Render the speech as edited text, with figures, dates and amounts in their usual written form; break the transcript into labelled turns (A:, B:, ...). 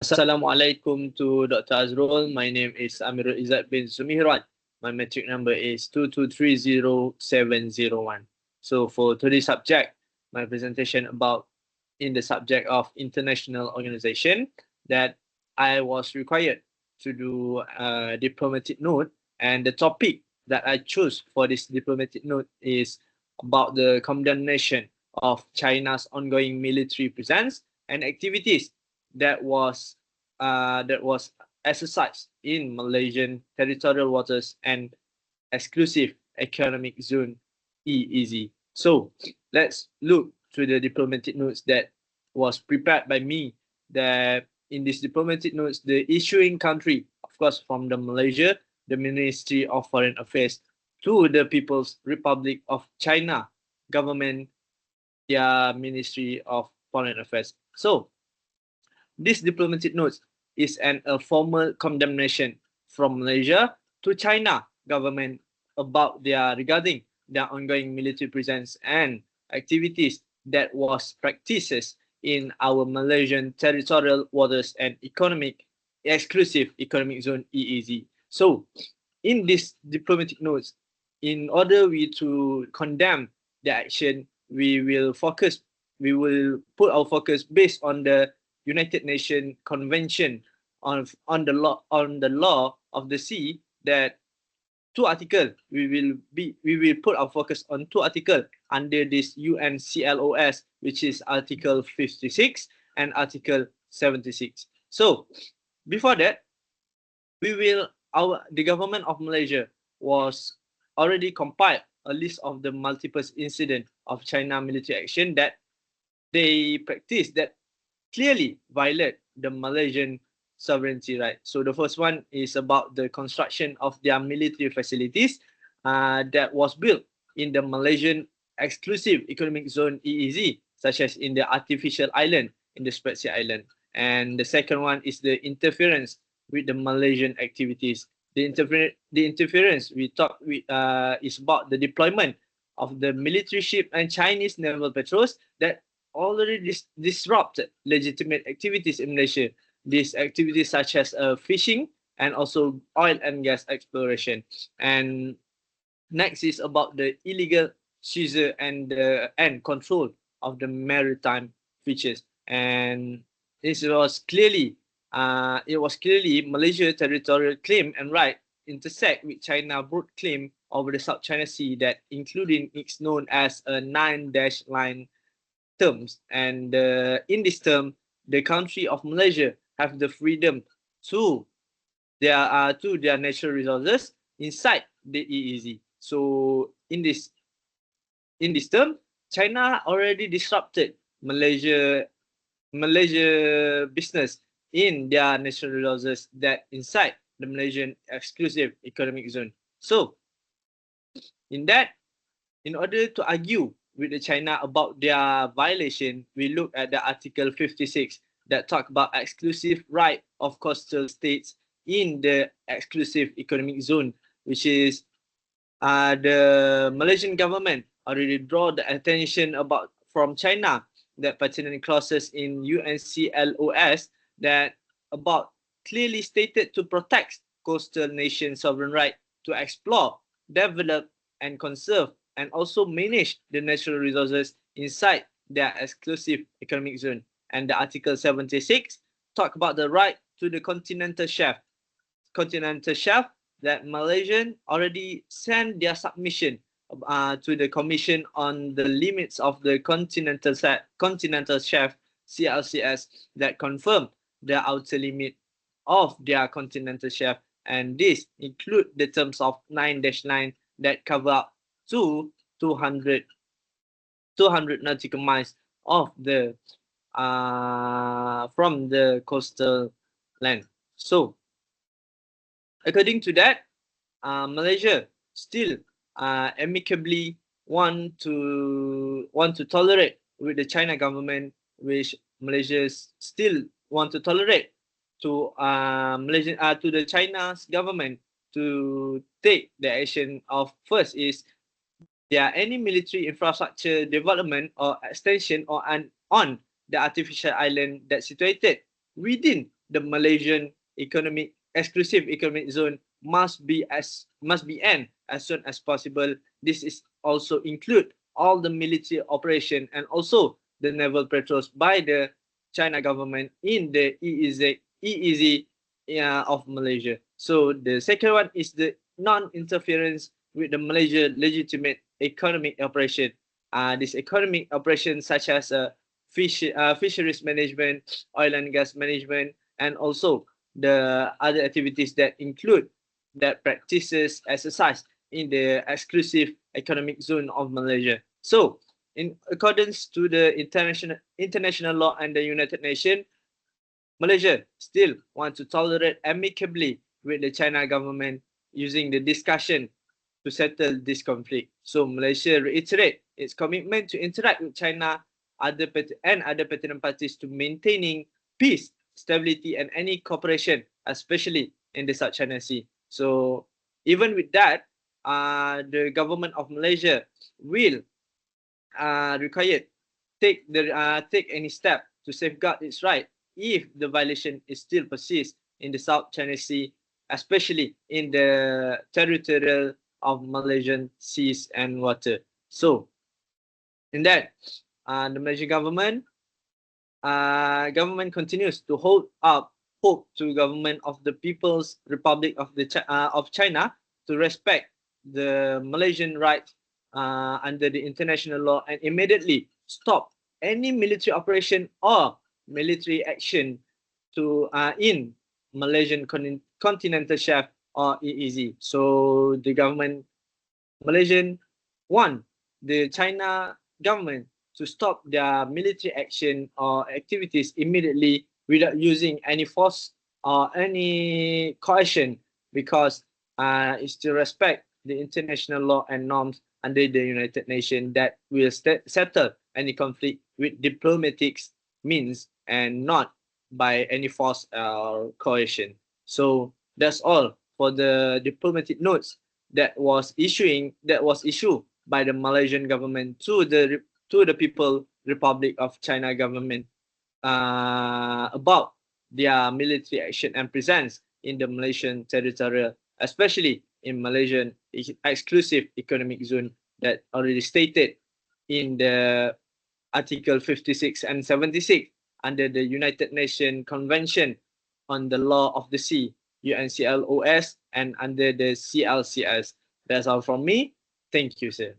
A: Assalamualaikum to Dr. Azrul. My name is Amirul Izzat bin Sumihran. My metric number is 2230701. So for today's subject, my presentation about in the subject of international organization that I was required to do a diplomatic note, and the topic that I chose for this diplomatic note is about the condemnation of China's ongoing military presence and activities that was that was exercised in Malaysian territorial waters and exclusive economic zone EEZ. So let's look to the diplomatic notes that was prepared by me. That in this diplomatic notes, the issuing country, of course, from the Malaysia, the Ministry of Foreign Affairs, to the People's Republic of China government, their Ministry of Foreign Affairs. So this diplomatic notes is a formal condemnation from Malaysia to China government about regarding their ongoing military presence and activities that was practices in our Malaysian territorial waters and exclusive economic zone EEZ. So in this diplomatic notes, in order to condemn the action, we will put our focus based on the United Nations Convention on the law of the sea. That two article we will put our focus on two article under this UNCLOS, which is Article 56 and Article 76. So before that, the government of Malaysia was already compiled a list of the multiple incident of China military action that they practice that clearly violate the Malaysian sovereignty right. So the first one is about the construction of their military facilities that was built in the Malaysian exclusive economic zone EEZ, such as in the artificial island in the Spratly Island. And the second one is the interference with the Malaysian activities. The interference we talk is about the deployment of the military ship and Chinese naval patrols that already disrupted legitimate activities in Malaysia. These activities such as fishing and also oil and gas exploration. And next is about the illegal seizure and control of the maritime features. And this was clearly Malaysia territorial claim and right intersect with China broad claim over the South China Sea, that including it's known as a 9-dash line terms. And in this term, the country of Malaysia have the freedom to their natural resources inside the EEZ. So in this term, China already disrupted Malaysia business in their natural resources that inside the Malaysian exclusive economic zone. So in order to argue with the China about their violation, we look at the Article 56 that talk about exclusive right of coastal states in the exclusive economic zone, which is the Malaysian government already draw the attention about from China that pertinent clauses in UNCLOS that about clearly stated to protect coastal nation sovereign right to explore, develop, and conserve and also manage the natural resources inside their exclusive economic zone. And the Article 76 talk about the right to the continental shelf. Continental shelf that Malaysian already sent their submission to the Commission on the Limits of the Continental Shelf, CLCS, that confirm the outer limit of their continental shelf. And this include the terms of 9-9 that cover up to 200 nautical miles of the from the coastal land. So according to that, Malaysia still amicably want to tolerate with the China government, which Malaysia still want to tolerate to to the China's government to take the action of first is there any military infrastructure development or extension or on the artificial island that's situated within the Malaysian exclusive economic zone must be end as soon as possible. This is also include all the military operation and also the naval patrols by the China government in the EEZ of Malaysia. So the second one is the non-interference with the Malaysia legitimate economic operation. This economic operation such as fisheries management, oil and gas management, and also the other activities that include that practices exercise in the exclusive economic zone of Malaysia. So, in accordance to the international law and the United Nations, Malaysia still want to tolerate amicably with the China government using the discussion to settle this conflict. So Malaysia reiterate its commitment to interact with China and other partner parties to maintaining peace, stability, and any cooperation, especially in the South China Sea. So even with that, the government of Malaysia will required take any step to safeguard its right if the violation is still persist in the South China Sea, especially in the territorial of Malaysian seas and water. So, in that, the Malaysian government continues to hold up hope to government of the People's Republic of China to respect the Malaysian rights under the international law and immediately stop any military operation or military action to in Malaysian continental shelf or EEZ. So the Malaysian want the China government to stop their military action or activities immediately without using any force or any coercion, because it's to respect the international law and norms under the United Nations that will settle any conflict with diplomatic means and not by any force or coercion. So that's all for the diplomatic notes that was issued by the Malaysian government to the People Republic of China government about their military action and presence in the Malaysian territorial, especially in Malaysian exclusive economic zone that already stated in the Article 56 and 76 under the United Nations Convention on the Law of the Sea, UNCLOS, and under the CLCS. That's all from me. Thank you, sir.